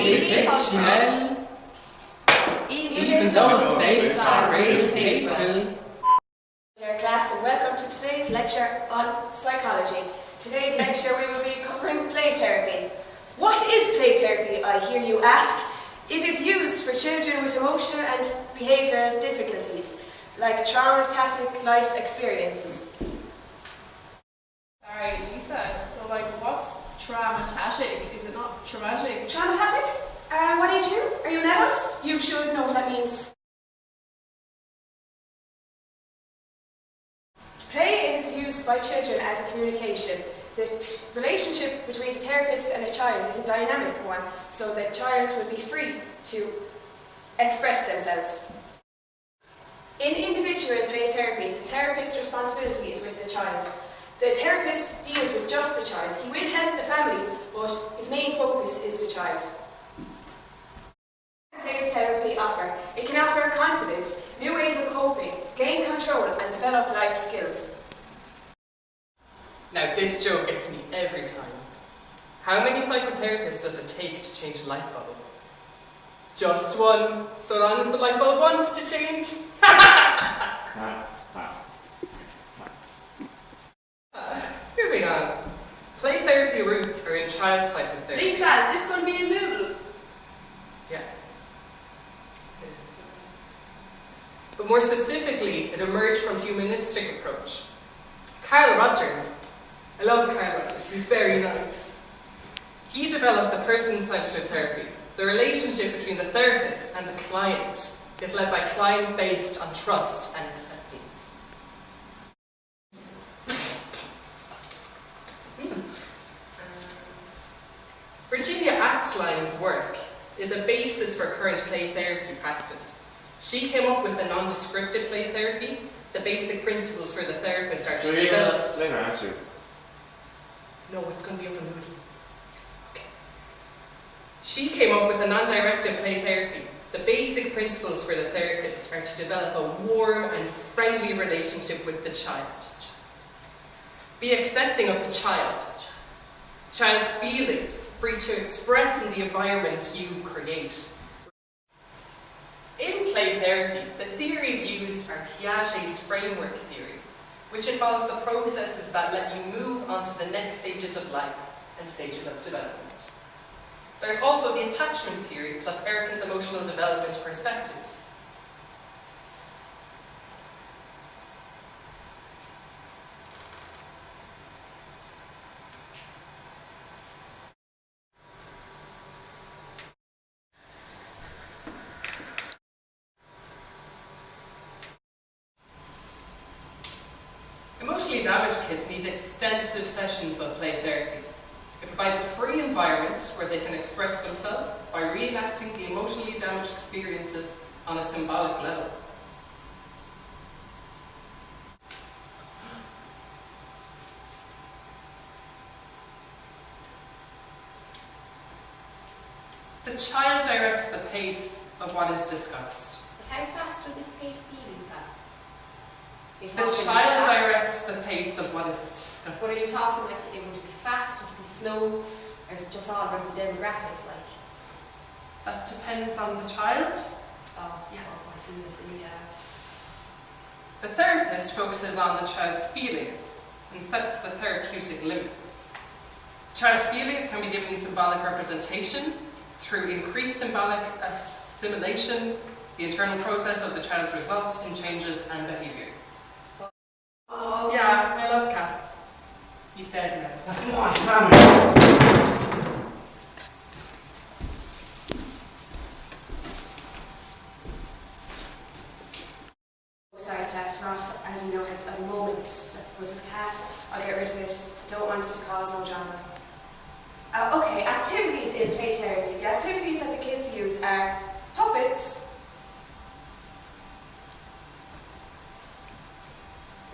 fictional, even though it's based on real people. Dear class, and welcome to today's lecture on psychology. Today's lecture we will be covering play therapy. What is play therapy, I hear you ask? It is used for children with emotional and behavioural difficulties, like traumatic life experiences. Sorry, Lisa, so what's traumatic? Is it not traumatic? Traumatic? What age are you? Are you an adult? You should know what that means. Play is used by children as a communication. The relationship between the therapist and a child is a dynamic one, so the child will be free to express themselves. In individual play therapy, the therapist's responsibility is with the child. The therapist deals with just the child. He will help the family, but his main focus is the child. Play therapy offer. It can offer confidence, new ways of coping, gain control and develop life skills. Now this joke gets me every time. How many psychotherapists does it take to change a light bulb? Just one, so long as the light bulb wants to change. Moving on. Play therapy roots are in child psychotherapy. Lisa, is this going to be in Moodle? Yeah. But more specifically, it emerged from humanistic approach. Carl Rogers, I love Carl Rogers, he's very nice. He developed the person-centered therapy. The relationship between the therapist and the client is led by client based on trust and acceptance. Virginia Axline's work is a basis for current play therapy practice. She came up with the non-descriptive play therapy. The basic principles for the therapist are to develop... later, actually. No, it's going to be up in Moodle. Okay. She came up with a non-directive play therapy. The basic principles for the therapist are to develop a warm and friendly relationship with the child. Be accepting of the child. Child's feelings, free to express in the environment you create. In play therapy, the theories used are Piaget's framework theory, which involves the processes that let you move on to the next stages of life and stages of development. There's also the attachment theory plus Erikson's emotional development perspectives. Emotionally damaged kids need extensive sessions of play therapy. It provides a free environment where they can express themselves by reenacting the emotionally damaged experiences on a symbolic level. The child directs the pace of what is discussed. How fast would this pace be, Lisa? The child directs the pace of what is discussed. What are you talking like? It would be fast, would it be slow, or is it just all about the demographics like? That depends on the child. Oh, yeah, I see, yeah. The therapist focuses on the child's feelings and sets the therapeutic limits. The child's feelings can be given symbolic representation through increased symbolic assimilation. The internal process of the child results in changes and behaviour. Oh, yeah, I love cats. He's dead now. Oh, Sam! Sorry class, Ross, as you know, at the moment, that was his cat. I'll get rid of it. Don't want it to cause no drama. Okay, activities in play therapy. The activities that the kids use are puppets.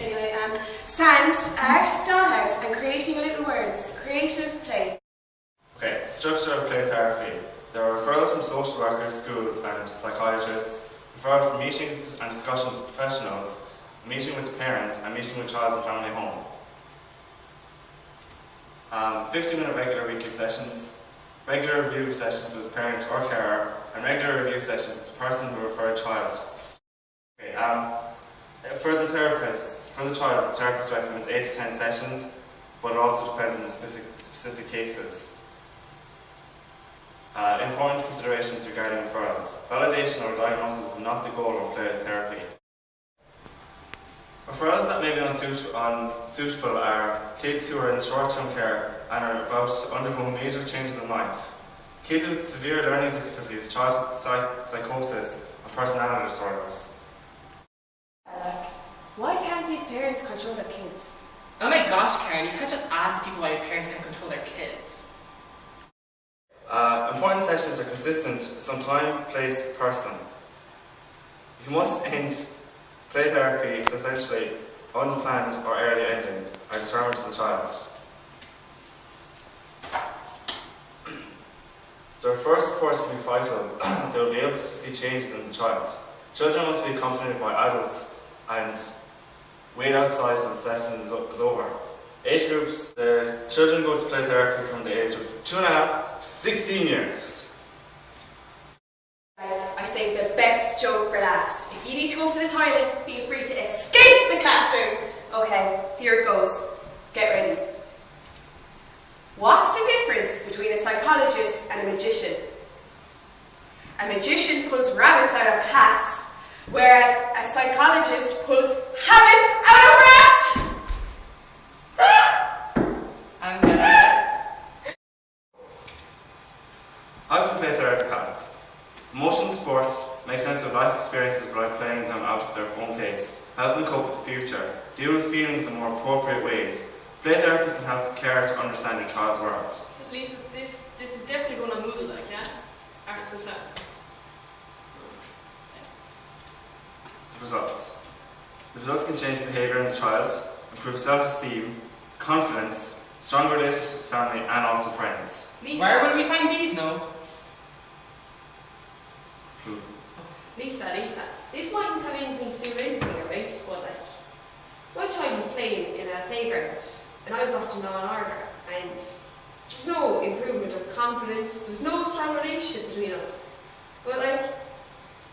Anyway, sand, art, dollhouse, and creating little words. Creative play. Okay, structure of play therapy. There are referrals from social workers, schools and psychiatrists, referral from meetings and discussions with professionals, a meeting with parents, and meeting with child and family home. 15-minute regular weekly sessions, regular review sessions with a parent or carer, and regular review sessions with the person who referred child. Okay, for the child, the therapist recommends 8 to 10 sessions, but it also depends on the specific cases. Important considerations regarding referrals. Validation or diagnosis is not the goal of play therapy. Referrals that may be unsuitable are kids who are in short-term care and are about to undergo major changes in life, kids with severe learning difficulties, childhood psychosis, and personality disorders. Why can't these parents control their kids? Oh my gosh, Karen, you can't just ask people why parents can't control their kids. Important sessions are consistent, some time, place, person. You must end play therapy is essentially unplanned or early ending are determined to the child. Their first support will be vital. They will be able to see changes in the child. Children must be accompanied by adults and wait outside until the session is over. Age groups, the children go to play therapy from the age of 2.5 to 16 years. Guys, I saved the best joke for last. If you need to go to the toilet, feel free to escape the classroom. Okay, here it goes. Get ready. What's the difference between a psychologist and a magician? A magician pulls rabbits out of hats, whereas a psychologist pulls habits out of rats! I'm gonna... How can play therapy help? Emotional support, make sense of life experiences by playing them out at their own pace, help them cope with the future, deal with feelings in more appropriate ways. Play therapy can help the carer to understand your child's world. So Lisa, this is definitely going on Moodle, like, yeah? After the class. The results. The results can change behaviour in the child, improve self-esteem, confidence, stronger relationships with family and also friends. Lisa, Where will we find these now? Lisa, this mightn't have anything to do with anything, right? But like, my child was playing in a playground and I was watching Law and Order, and there was no improvement of confidence, there was no strong relationship between us. But like,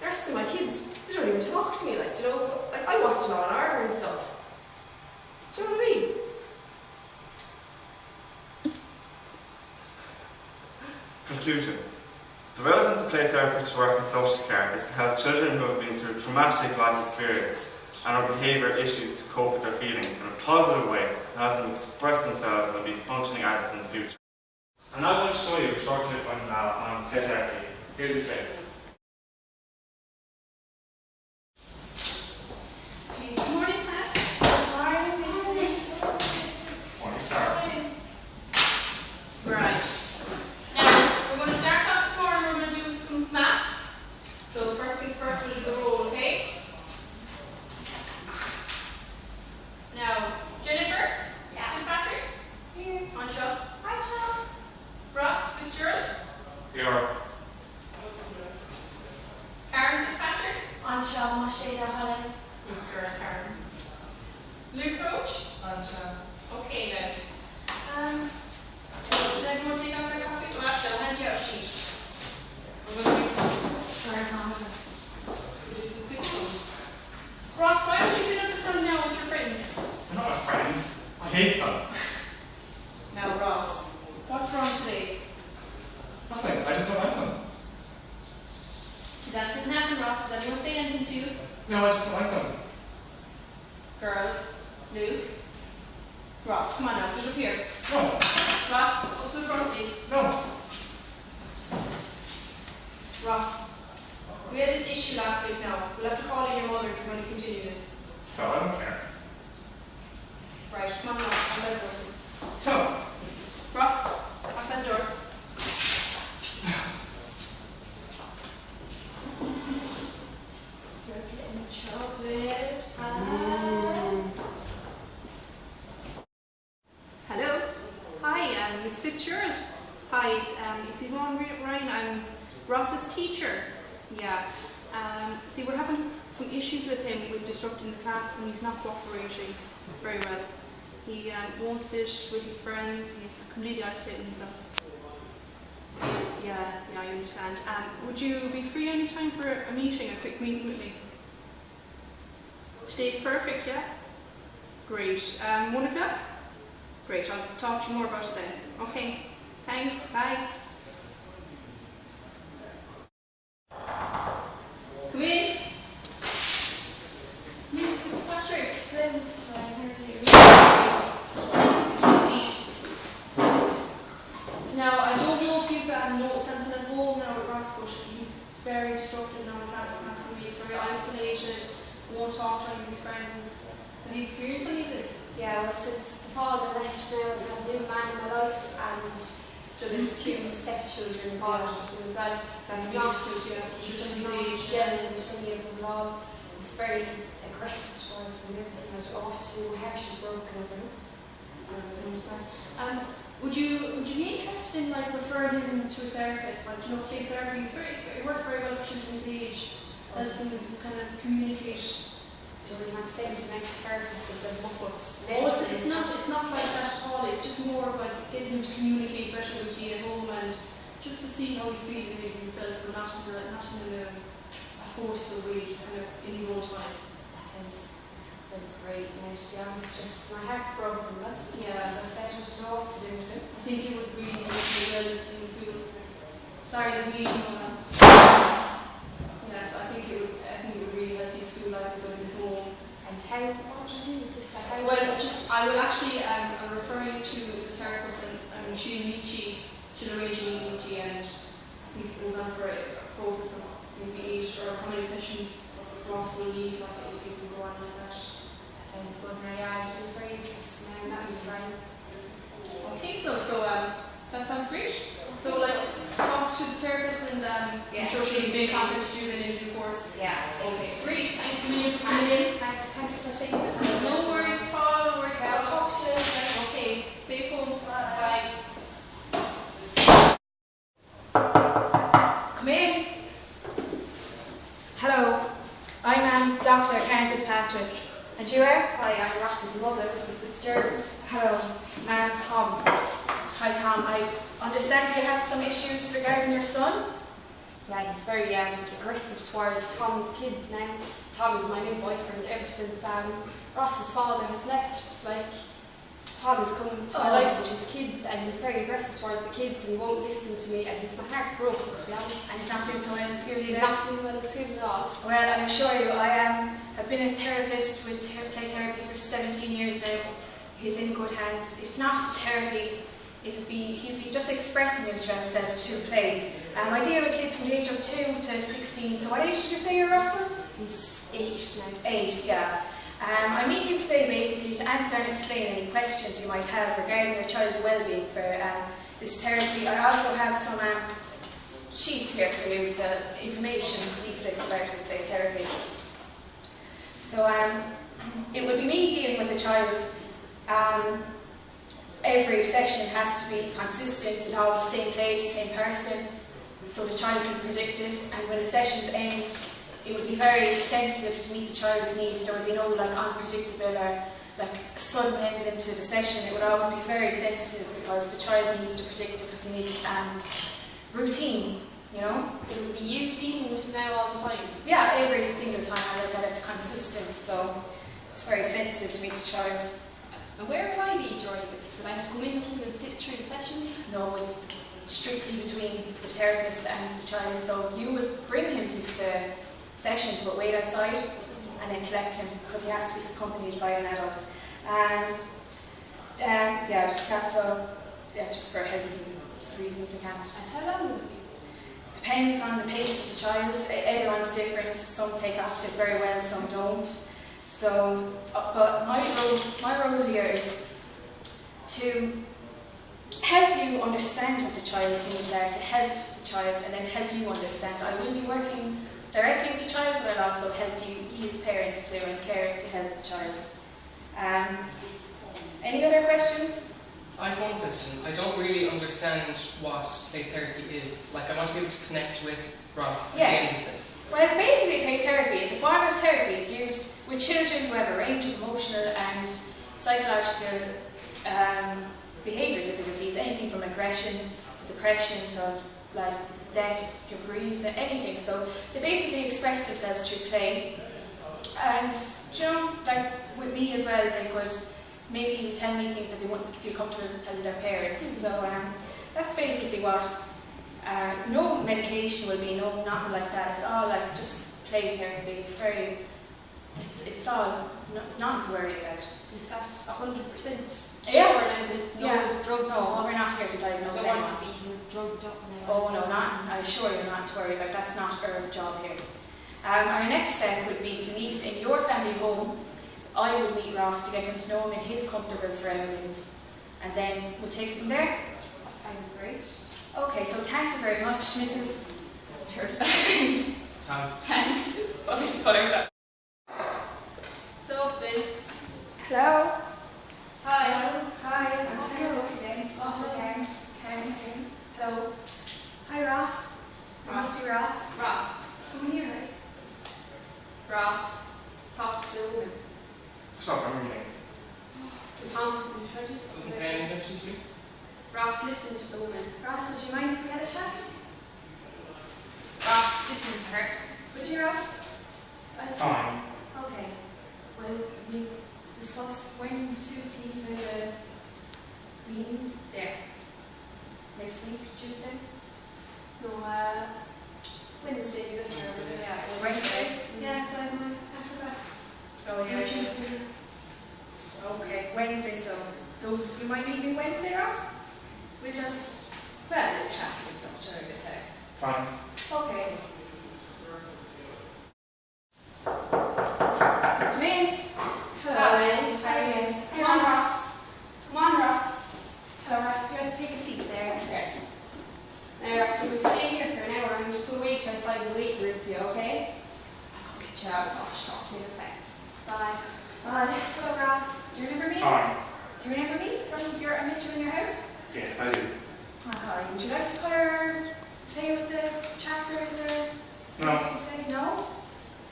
the rest of my kids, they don't even talk to me, like, you know, like I watch Law and Order and stuff. Do you know what I mean? Conclusion. The relevance of play therapy to work in social care is to help children who have been through traumatic life experiences and have behavioural issues to cope with their feelings in a positive way and help them express themselves and be functioning adults in the future. I'm now going to show you a short clip on play therapy. Here's the clip. Good morning, class. Morning, Sarah. Right. Now, we're going to start off this morning, we're going to do some maths. So first things first, we'll do the roll, okay? Now, Jennifer? Yeah. Fitzpatrick? Here. Ansha? Hi, Chum. Ross Fitzgerald? Here. Karen Fitzpatrick? Ansha, Mosheda, Holland. Good, Karen. Luke Roach? Okay, guys. So, did everyone take out their copy? Well, actually, I'll hand you out a sheet. We're going to do some. Sorry, Mom. We'll do some quick ones. Ross, why don't you sit at the front now with your friends? They're not my friends. I hate them. Now, Ross, what's wrong today? Nothing. I just don't like them. That didn't happen, Ross. Did anyone say anything to you? No, I just don't like them. Girls, Luke, Ross, come on now, sit up here. No. Ross, up to the front, please. No. Ross, we had this issue last week now. We'll have to call in your mother if you're going to continue this. So I don't care. Right, come on, Ross, outside the door, please. No. Ross, outside the door. You're getting chocolate. Hello. Hi, Miss Fitzgerald. Hi, it's Yvonne Ryan. I'm Ross's teacher. Yeah. See, we're having some issues with him with disrupting the class, and he's not cooperating very well. He won't sit with his friends. He's completely isolating himself. Yeah, I understand. Would you be free any time for a meeting, a quick meeting with me? Today's perfect, yeah? Great. 1 o'clock? Great, I'll talk to you more about it then. Okay, thanks, bye. Come in. Miss Fitzpatrick. Hello, Mr. Ryan, how are you? Have a seat. Now, I don't know if you've noticed something at home now with Ross, but he's very disruptive now in class. He's very isolated, won't talk to any of his friends. Have you experienced any of this? Yeah, well, since the father left now, I've had a new man in my life, and so there's 2 stepchildren involved as well. That's not difficult, yeah. just not gelling with any of them at all. It's very aggressive towards them and everything. I don't know what to do. My heart is broken over him. I understand. Would you be interested in like referring him to a therapist? Like, you know, play therapy it works very well for children his age. Helps them to kind of communicate. Do we want to send him to next therapist if they're muffled? It's not like that at all. It's just more about getting him to communicate better with you at home and just to see how he's feeling maybe himself, but not in a forceful way, just kind of in his own time. That sounds great. Now, to be honest, just my heart broke from that. Yeah. As I said, I don't know what to do with him. I think it would really help you well in school. Sorry, there's a meeting on that. Yes, I think it would really help his school life as well as his home. And what do I do with this? Like, I will actually refer you to the therapist, and she'll arrange a meeting with you, and I think it goes on for a process of maybe 8 or how many sessions Ross will need, like you can go on like that. That sounds good. Now, yeah, I'd be very interested now, and that was fine. Okay, so that sounds great. So like talk to the therapist, and I'm sure she'll be in contact with you then in due course. Yeah. Okay, great. Thanks a million for coming in. Thanks for saying that. No worries, Paul. No worries. Yeah, I'll talk to you. Okay, safe home. Bye. Come in. Hello, I'm Dr. Karen Fitzpatrick. And you are? Hi, I'm Ross's mother, Mrs. Fitzgerald. Hello. This is Tom. Hi Tom, I understand you have some issues regarding your son? Yeah, he's very aggressive towards Tom's kids now. Tom is my new boyfriend ever since Ross's father has left. Like, Tom has come to my life with his kids, and he's very aggressive towards the kids, and he won't listen to me, and it's my heart broken, to be honest. And he's not doing so well in school He's either? not doing well at school at all. Well, I assure you, I have been a therapist with play therapy for 17 years now. He's in good hands. It's not therapy. He'll be just expressing himself through play. I deal with kids from the age of 2 to 16. So what age did you say your Ross was? He's 8 now. 8, yeah. I'm meeting you today basically to answer and explain any questions you might have regarding your child's well-being for this therapy. I also have some sheets here for you to information leaflets about the play therapy. So it will be me dealing with the child. Every session has to be consistent, involve the same place, same person, so the child can predict it, and when the sessions end, it would be very sensitive to meet the child's needs. There would be no like unpredictable or like sudden end into the session. It would always be very sensitive because the child needs to predict it because he needs routine, you know? It would be you dealing with him now all the time? Yeah, every single time, as I said, it's consistent, so it's very sensitive to meet the child. And where will I be during this? Did I have to come in with him and sit through the sessions? No, it's strictly between the therapist and the child, so you would bring him to the sessions but wait outside and then collect him because he has to be accompanied by an adult. Yeah, just have to, just for health reasons we can't. And how long will it be? Depends on the pace of the child. Everyone's different. Some take after it very well, some don't. So, but my role here is to help you understand what the child's needs are, to help the child and then help you understand. I will be working directly with the child, but I'll also help you, his parents too, and carers to help the child. Any other questions? I have one question. I don't really understand what play therapy is. Like, I want to be able to connect with Ross at the end of this. Well, basically play therapy, it's a form of therapy used with children who have a range of emotional and psychological behaviour difficulties, anything from aggression to depression to like death, your grief, anything. So they basically express themselves through play. And, you know, like with me as well, they could maybe even tell me things that they wouldn't feel comfortable telling their parents. So that's basically what, no medication will be, no, nothing like that. It's all like just play therapy. It's very, it's all, nothing to worry about. Is that 100% Yeah. sure now with no drugs? No, we're not here to diagnose Don't anyone. want to be drugged up now. Oh no, not, I assure you not to worry about, that's not our job here. Our next step would be to meet in your family home. I would meet Ross to get him to know him in his comfortable surroundings, and then we'll take it from there. That sounds great. Okay, so thank you very much, Mrs. Tom. Thanks. So, Bill. Hello. Hi. Hi, I'm Charles today. Karen. Hello. Hi, Ross. It must be Ross. Ross. Someone here, right? Ross. Talk to the woman. Stop, I'm reading. Tom, can you try to Doesn't pay any attention to me. Ross, listen to the woman. Ross, would you mind if we had a chat? Ross, listen to her. Would you, Ross? Fine. Okay. Well, we discuss when suits you for the meetings There. next week, Tuesday. No, Wednesday, you're here. Yeah, Wednesday? Yeah, so I'm after that. Oh, yeah, Tuesday. Okay, Wednesday, so you might meet me Wednesday, Ross? We just, well, we'll chat and stuff during the day. Fine. Okay. Come in. Hello. Hi. How are you? Come on, Ross. Come on, Ross. Hello, Ross. You're going to take a seat there. Now, Ross, we're staying here for an hour. I'm just going to wait outside the waiting room for you, okay? I'll go get you out. I'll talk to you. Thanks. Bye. Bye. Hello, Ross. Do you remember me? Fine. Do you remember me from your, I met you in your house? Yes, I do. Hi. Would you like to play with the tractors or No. anything to say? No?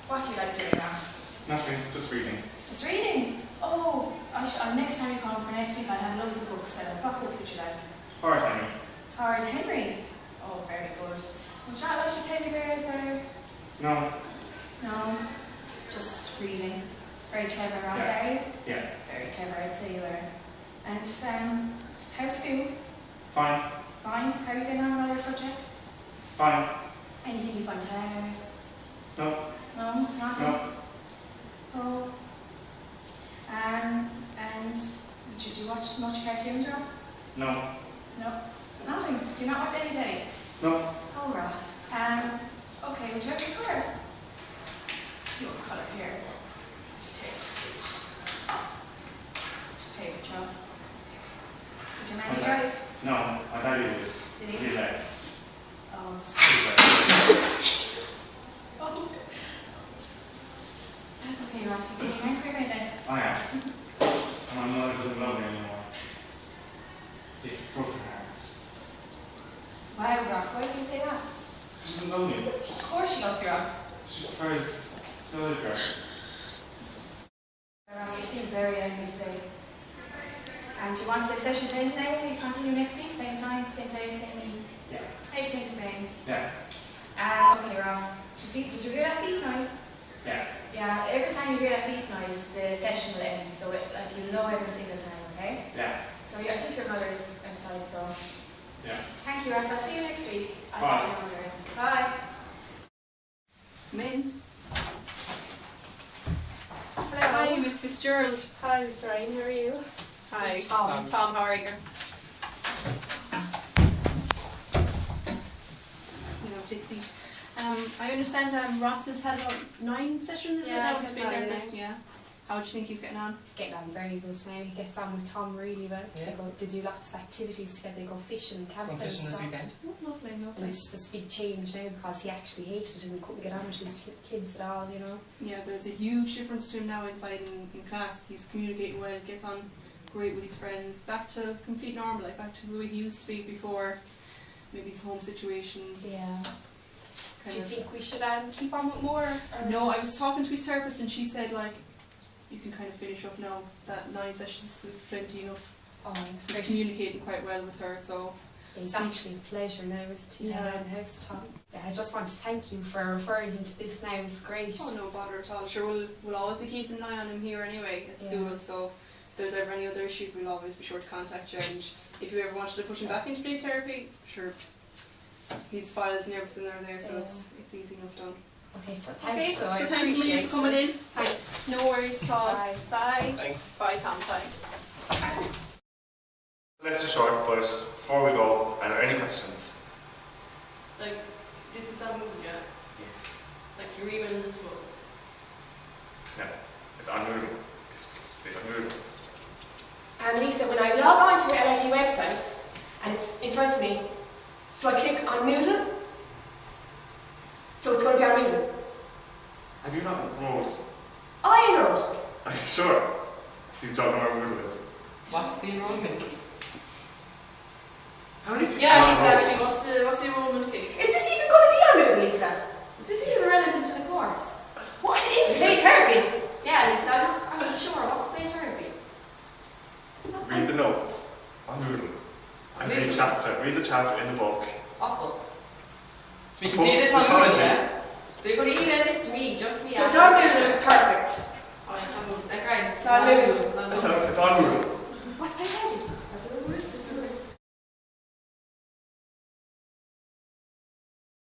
What do you like doing, Ross? Nothing, just reading. Just reading? Oh, next time you come for next week, I'll have loads of books set up. What books would you like? Alright, Henry. Howard Henry. Oh, very good. Would you not like the teddy bears or? No. No? Just reading. Very clever, Ross, Yeah. are you? Yeah. Very clever, I'd say you are. And how's school? Fine. Fine. How are you getting on with all your subjects? Fine. Anything you find hard? No. No? Nothing? No. Oh. And did you watch much cartoons, Ross? No. No. Nothing. Do you not watch any telly? No. Oh, Ross. Okay, would you like a colour? You want colour here. Just take the page. Just pay the jobs. Did your nanny Okay. drive? No. My daddy did. Did he? He left. Oh, oh. That's okay, Ross. You're feeling angry right now. I am. And my mother doesn't love me anymore. See, it's broken heart. Wow, Ross, why do you say that? She doesn't love me. Of course she loves you, Ross. She prefers the other girl. Ross, you seem very angry today. And do you want the session to end now? Will you continue next week? Same time, same place, same meeting? Yeah. Everything the same. Yeah. Okay, Ross. Did you hear that beep noise? Yeah. Yeah, every time you hear that beep noise, the session will end. So you'll know every single time, okay? Yeah. So I think your mother is outside, so... Yeah. Thank you, Ross. I'll see you next week. I'll Bye. call your mother. Bye. Come in. Hello. Hi, Miss Fitzgerald. Hi, Miss Ryan. How are you? Hi. This is Tom. Tom, how are you? Take a seat. I understand Ross has had about 9 sessions, is it? Yeah, Now he's it's been had 9 therapist, now. yeah. How do you think he's getting on? He's getting on very good now. He gets on with Tom really well. Yeah. They do lots of activities together. They go fishing, camping, Going fishing and this stuff. weekend. Oh, lovely, And lovely. it's this big change now because he actually hated it and couldn't get on with his kids at all, you know. Yeah, there's a huge difference to him now inside in class. He's communicating well, gets on great with his friends. Back to complete normal, like back to the way he used to be before maybe his home situation. Yeah. Do Kind you of. think we should keep on with more? Or? No, I was talking to his therapist and she said like, you can kind of finish up now. That 9 sessions is plenty enough. Oh, that's He's great. communicating quite well with her, so It's actually a pleasure now, isn't it, Yeah. around the house, Tom? Yeah, I just want to thank you for referring him to this now. It's great. Oh, no bother at all. Sure, we'll always be keeping an eye on him here anyway at Yeah. school, so if there's ever any other issues, we'll always be sure to contact you. And if you ever wanted to push him back into play therapy, sure, his files and everything are there, so it's easy enough done. Okay, so Okay, thanks. so I thanks a appreciate million for coming it. in. Thanks. No worries at all. Bye. Bye. Thanks. Bye, Tom. Bye. Lecture short, but before we go, are there any questions? Like, this is on Moodle, yeah? Yes. Like, you're emailing this was. No, it's on Moodle. It's supposed to be on Moodle. And Lisa, when I log on to the LIT website, and it's in front of me, so I click on Moodle, so it's going to be on Moodle. Have you not enrolled? I enrolled. Are you sure? So you don't know where Moodle is? What's the enrollment? How many people Yeah, are exactly. enrolled? What's the enrollment key? Is this even going to be on Moodle, Lisa? Is this even relevant to the course? What is play therapy? Yeah, Lisa, I'm not sure. What's play therapy? Read the notes on Moodle. And read Moodle? the chapter in the book. What book? So we can see this on Moodle, yeah? So you're going to email this to me, just me. So it's on Moodle. Perfect. Oh, it's on Moodle. Is that right? It's on Moodle. It's on It's Moodle. on Moodle. What's play therapy? That's on Moodle.